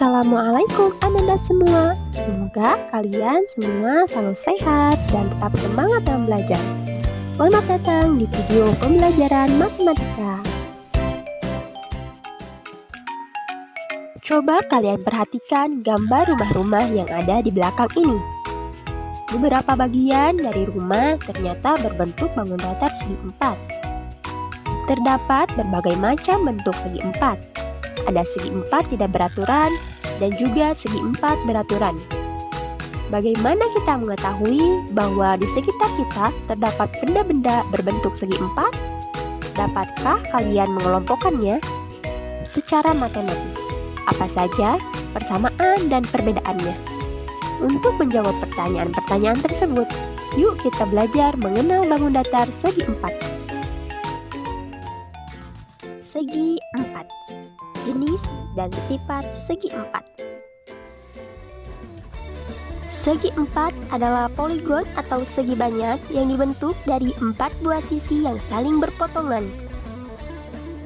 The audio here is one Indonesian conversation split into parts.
Assalamualaikum Anda semua. Semoga kalian semua selalu sehat dan tetap semangat dalam belajar. Selamat datang di video pembelajaran matematika. Coba kalian perhatikan gambar rumah-rumah yang ada di belakang ini. Beberapa bagian dari rumah ternyata berbentuk bangun datar segi empat. Terdapat berbagai macam bentuk segi empat. Ada segi empat tidak beraturan dan juga segi empat beraturan. Bagaimana kita mengetahui bahwa di sekitar kita terdapat benda-benda berbentuk segi empat? Dapatkah kalian mengelompokkannya secara matematis? Apa saja persamaan dan perbedaannya? Untuk menjawab pertanyaan-pertanyaan tersebut, yuk kita belajar mengenal bangun datar segi empat. Segi empat. Jenis dan sifat segi empat. Segi empat adalah poligon atau segi banyak yang dibentuk dari 4 buah sisi yang saling berpotongan.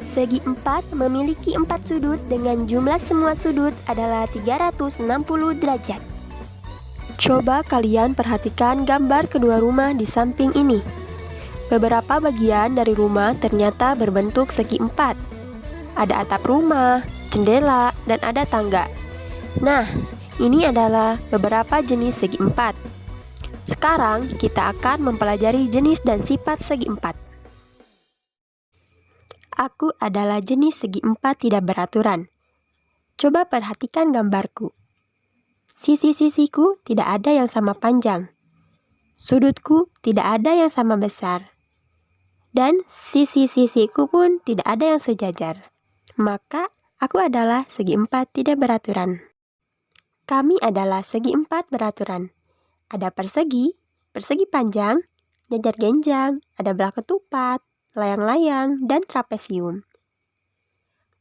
Segi empat memiliki 4 sudut dengan jumlah semua sudut adalah 360 derajat. Coba kalian perhatikan gambar kedua rumah di samping ini. Beberapa bagian dari rumah ternyata berbentuk segi empat. Ada atap rumah, jendela, dan ada tangga. Nah, ini adalah beberapa jenis segi empat. Sekarang kita akan mempelajari jenis dan sifat segi empat. Aku adalah jenis segi empat tidak beraturan. Coba perhatikan gambarku. Sisi-sisiku tidak ada yang sama panjang. Sudutku tidak ada yang sama besar. Dan sisi-sisiku pun tidak ada yang sejajar. Maka, aku adalah segi empat tidak beraturan. Kami adalah segi empat beraturan. Ada persegi, persegi panjang, jajar genjang, ada belah ketupat, layang-layang, dan trapesium.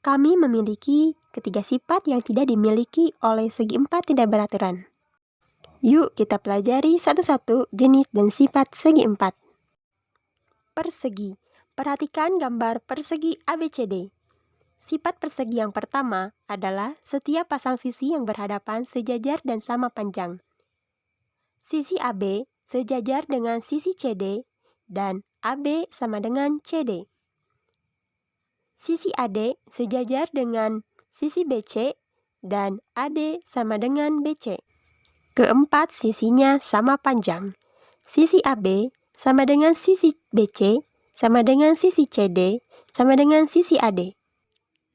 Kami memiliki ketiga sifat yang tidak dimiliki oleh segi empat tidak beraturan. Yuk kita pelajari satu-satu jenis dan sifat segi empat. Persegi. Perhatikan gambar persegi ABCD. Sifat persegi yang pertama adalah setiap pasang sisi yang berhadapan sejajar dan sama panjang. Sisi AB sejajar dengan sisi CD dan AB sama dengan CD. Sisi AD sejajar dengan sisi BC dan AD sama dengan BC. Keempat sisinya sama panjang. Sisi AB sama dengan sisi BC sama dengan sisi CD sama dengan sisi AD.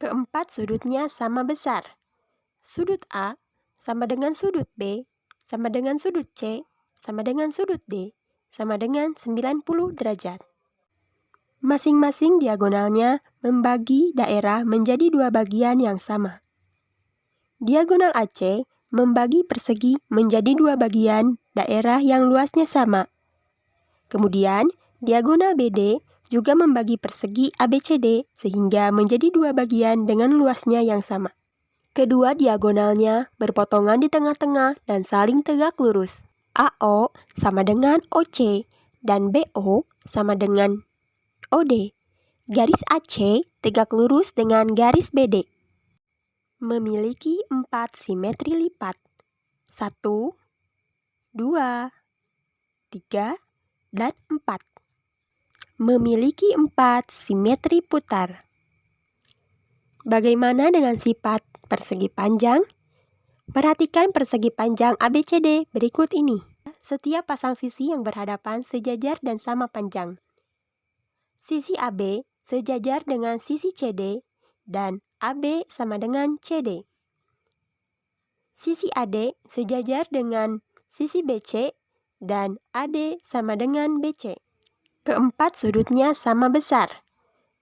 Keempat sudutnya sama besar. Sudut A sama dengan sudut B, sama dengan sudut C, sama dengan sudut D, sama dengan 90 derajat. Masing-masing diagonalnya membagi daerah menjadi dua bagian yang sama. Diagonal AC membagi persegi menjadi dua bagian daerah yang luasnya sama. Kemudian, diagonal BD juga membagi persegi ABCD sehingga menjadi dua bagian dengan luasnya yang sama. Kedua diagonalnya berpotongan di tengah-tengah dan saling tegak lurus. AO sama dengan OC dan BO sama dengan OD. Garis AC tegak lurus dengan garis BD. Memiliki 4 simetri lipat. 1, 2, 3, dan 4. Memiliki 4 simetri putar. Bagaimana dengan sifat persegi panjang? Perhatikan persegi panjang ABCD berikut ini. Setiap pasang sisi yang berhadapan sejajar dan sama panjang. Sisi AB sejajar dengan sisi CD dan AB sama dengan CD. Sisi AD sejajar dengan sisi BC dan AD sama dengan BC. Keempat sudutnya sama besar.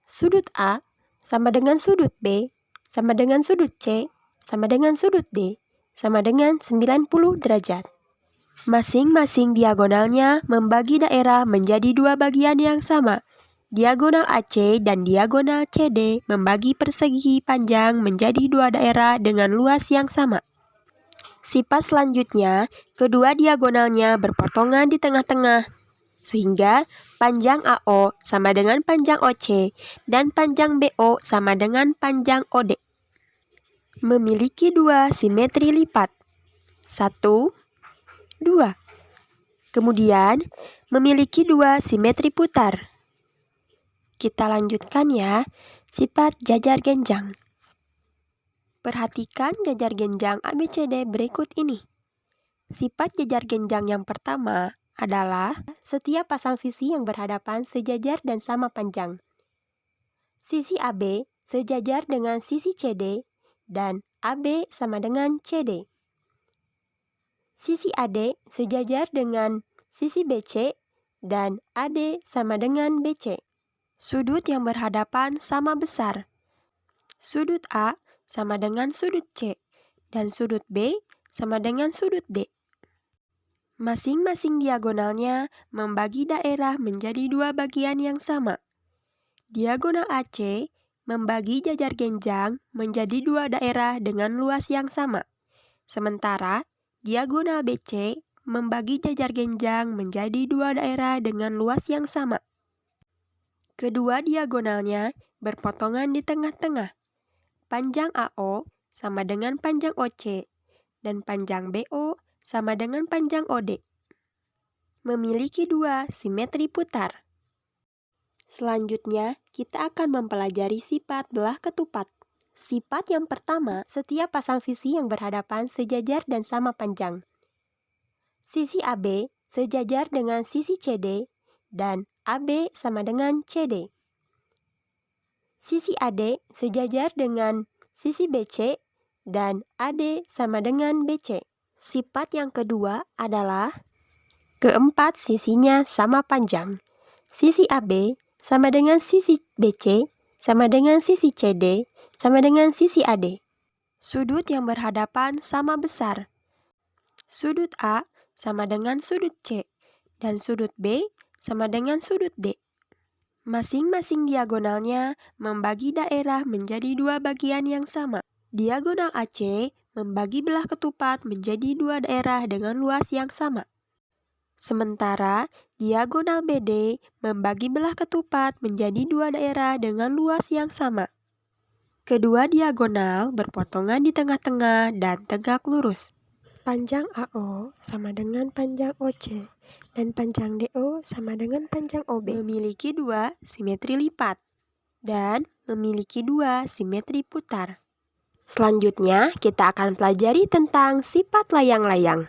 Sudut A sama dengan sudut B, sama dengan sudut C, sama dengan sudut D, sama dengan 90 derajat. Masing-masing diagonalnya membagi daerah menjadi dua bagian yang sama. Diagonal AC dan diagonal CD membagi persegi panjang menjadi dua daerah dengan luas yang sama. Sifat selanjutnya, kedua diagonalnya berpotongan di tengah-tengah. Sehingga panjang AO sama dengan panjang OC dan panjang BO sama dengan panjang OD. memiliki dua simetri lipat. 1, 2. Kemudian, memiliki dua simetri putar. Kita lanjutkan ya, sifat jajar genjang. Perhatikan jajar genjang ABCD berikut ini. Sifat jajar genjang yang pertama adalah setiap pasang sisi yang berhadapan sejajar dan sama panjang. Sisi AB sejajar dengan sisi CD dan AB sama dengan CD. Sisi AD sejajar dengan sisi BC dan AD sama dengan BC. Sudut yang berhadapan sama besar. Sudut A sama dengan sudut C dan sudut B sama dengan sudut D. Masing-masing diagonalnya membagi daerah menjadi dua bagian yang sama. Diagonal AC membagi jajar genjang menjadi dua daerah dengan luas yang sama. Sementara diagonal BC membagi jajar genjang menjadi dua daerah dengan luas yang sama. Kedua diagonalnya berpotongan di tengah-tengah. Panjang AO sama dengan panjang OC dan panjang BO sama dengan panjang OD. Memiliki dua simetri putar. Selanjutnya, kita akan mempelajari sifat belah ketupat. Sifat yang pertama, setiap pasang sisi yang berhadapan sejajar dan sama panjang. Sisi AB sejajar dengan sisi CD dan AB sama dengan CD. Sisi AD sejajar dengan sisi BC dan AD sama dengan BC. Sifat yang kedua adalah keempat sisinya sama panjang. Sisi AB sama dengan sisi BC sama dengan sisi CD sama dengan sisi AD. Sudut yang berhadapan sama besar. Sudut A sama dengan sudut C dan sudut B sama dengan sudut D. Masing-masing diagonalnya membagi daerah menjadi dua bagian yang sama. Diagonal AC membagi belah ketupat menjadi dua daerah dengan luas yang sama. Sementara diagonal BD membagi belah ketupat menjadi dua daerah dengan luas yang sama. Kedua diagonal berpotongan di tengah-tengah dan tegak lurus. Panjang AO sama dengan panjang OC dan panjang DO sama dengan panjang OB. Memiliki dua simetri lipat dan memiliki dua simetri putar. Selanjutnya, kita akan pelajari tentang sifat layang-layang.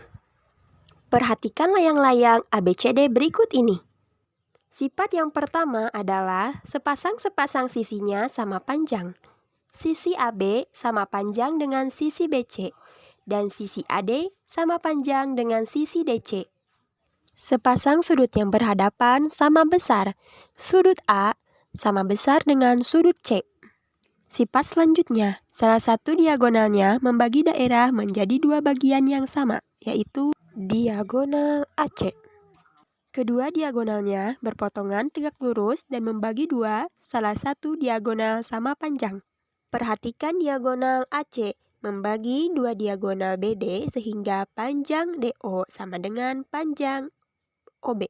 Perhatikan layang-layang ABCD berikut ini. Sifat yang pertama adalah sepasang-sepasang sisinya sama panjang. Sisi AB sama panjang dengan sisi BC dan sisi AD sama panjang dengan sisi DC. Sepasang sudut yang berhadapan sama besar. Sudut A sama besar dengan sudut C. Sifat selanjutnya, salah satu diagonalnya membagi daerah menjadi dua bagian yang sama, yaitu diagonal AC. Kedua diagonalnya berpotongan tegak lurus dan membagi dua, salah satu diagonal sama panjang. Perhatikan diagonal AC membagi dua diagonal BD sehingga panjang DO sama dengan panjang OB.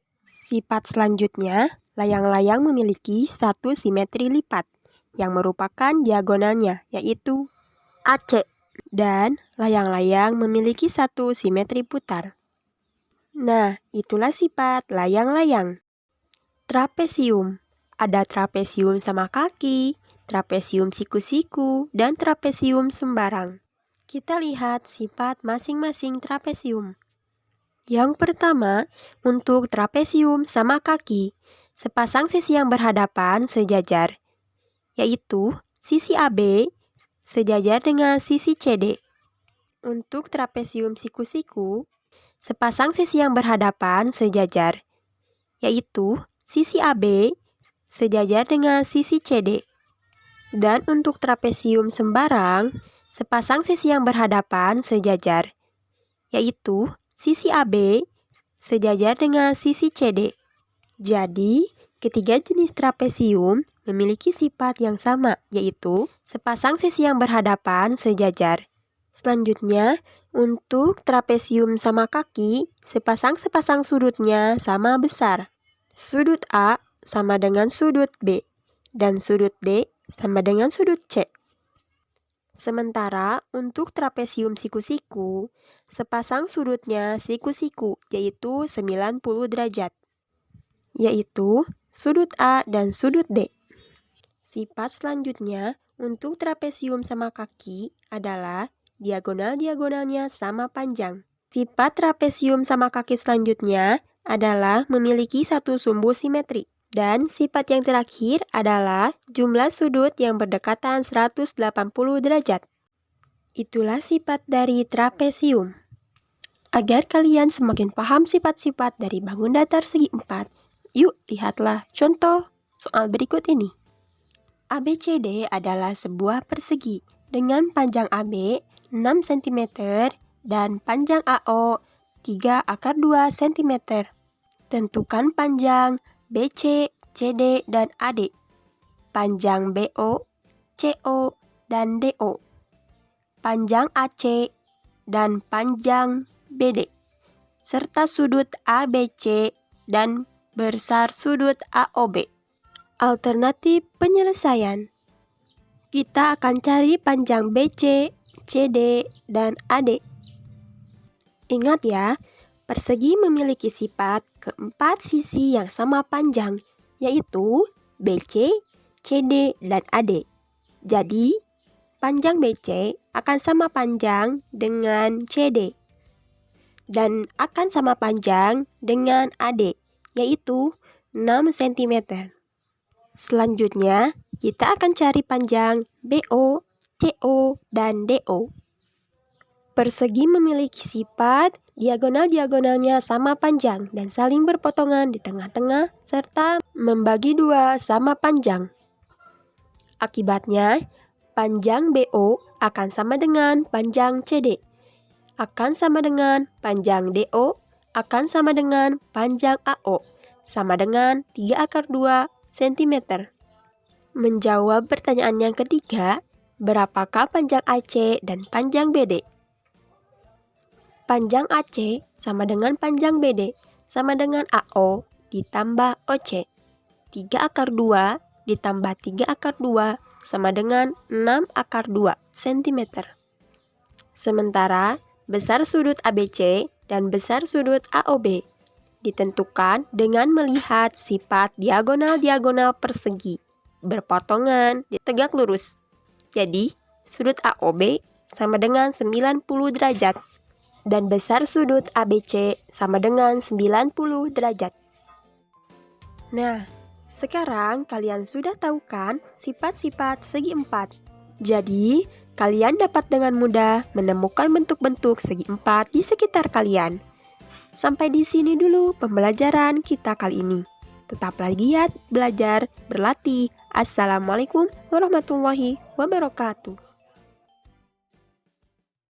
Sifat selanjutnya, layang-layang memiliki satu simetri lipat yang merupakan diagonalnya, yaitu AC. Dan layang-layang memiliki satu simetri putar. Nah, itulah sifat layang-layang. Trapesium. Ada trapesium sama kaki, trapesium siku-siku, dan trapesium sembarang. Kita lihat sifat masing-masing trapesium. Yang pertama, untuk trapesium sama kaki, sepasang sisi yang berhadapan sejajar, yaitu sisi AB sejajar dengan sisi CD. Untuk trapesium siku-siku, sepasang sisi yang berhadapan sejajar, yaitu sisi AB sejajar dengan sisi CD. Dan untuk trapesium sembarang, sepasang sisi yang berhadapan sejajar, yaitu sisi AB sejajar dengan sisi CD. Jadi, ketiga jenis trapesium memiliki sifat yang sama, yaitu sepasang sisi yang berhadapan sejajar. Selanjutnya, untuk trapesium sama kaki, sepasang-sepasang sudutnya sama besar. Sudut A sama dengan sudut B, dan sudut D sama dengan sudut C. Sementara untuk trapesium siku-siku, sepasang sudutnya siku-siku yaitu 90 derajat, yaitu sudut A dan sudut D. Sifat selanjutnya untuk trapesium sama kaki adalah diagonal-diagonalnya sama panjang. Sifat trapesium sama kaki selanjutnya adalah memiliki satu sumbu simetri. Dan sifat yang terakhir adalah jumlah sudut yang berdekatan 180 derajat. Itulah sifat dari trapesium. Agar kalian semakin paham sifat-sifat dari bangun datar segi 4, yuk lihatlah contoh soal berikut ini. ABCD adalah sebuah persegi dengan panjang AB 6 cm dan panjang AO 3/2 cm. Tentukan panjang BC, CD, dan AD, panjang BO, CO, dan DO, panjang AC, dan panjang BD, serta sudut ABC dan besar sudut AOB. Alternatif penyelesaian. Kita akan cari panjang BC, CD, dan AD. Ingat ya, persegi memiliki sifat keempat sisi yang sama panjang, yaitu BC, CD, dan AD. Jadi, panjang BC akan sama panjang dengan CD, dan akan sama panjang dengan AD, yaitu 6 cm. Selanjutnya, kita akan cari panjang BO, CO, dan DO. Persegi memiliki sifat diagonal-diagonalnya sama panjang dan saling berpotongan di tengah-tengah serta membagi dua sama panjang. Akibatnya, panjang BO akan sama dengan panjang CD, akan sama dengan panjang DO, akan sama dengan panjang AO, sama dengan 3/2 cm. Menjawab pertanyaan yang ketiga, berapakah panjang AC dan panjang BD? Panjang AC sama dengan panjang BD sama dengan AO ditambah OC. 3/2 ditambah 3/2 sama dengan 6/2 cm. Sementara besar sudut ABC dan besar sudut AOB ditentukan dengan melihat sifat diagonal-diagonal persegi berpotongan di tegak lurus. Jadi, sudut AOB sama dengan 90 derajat. Dan besar sudut ABC sama dengan 90 derajat. Nah, sekarang kalian sudah tahu kan sifat-sifat segi 4. Jadi, kalian dapat dengan mudah menemukan bentuk-bentuk segi 4 di sekitar kalian. Sampai di sini dulu pembelajaran kita kali ini. Tetaplah giat belajar, berlatih. Assalamualaikum warahmatullahi wabarakatuh.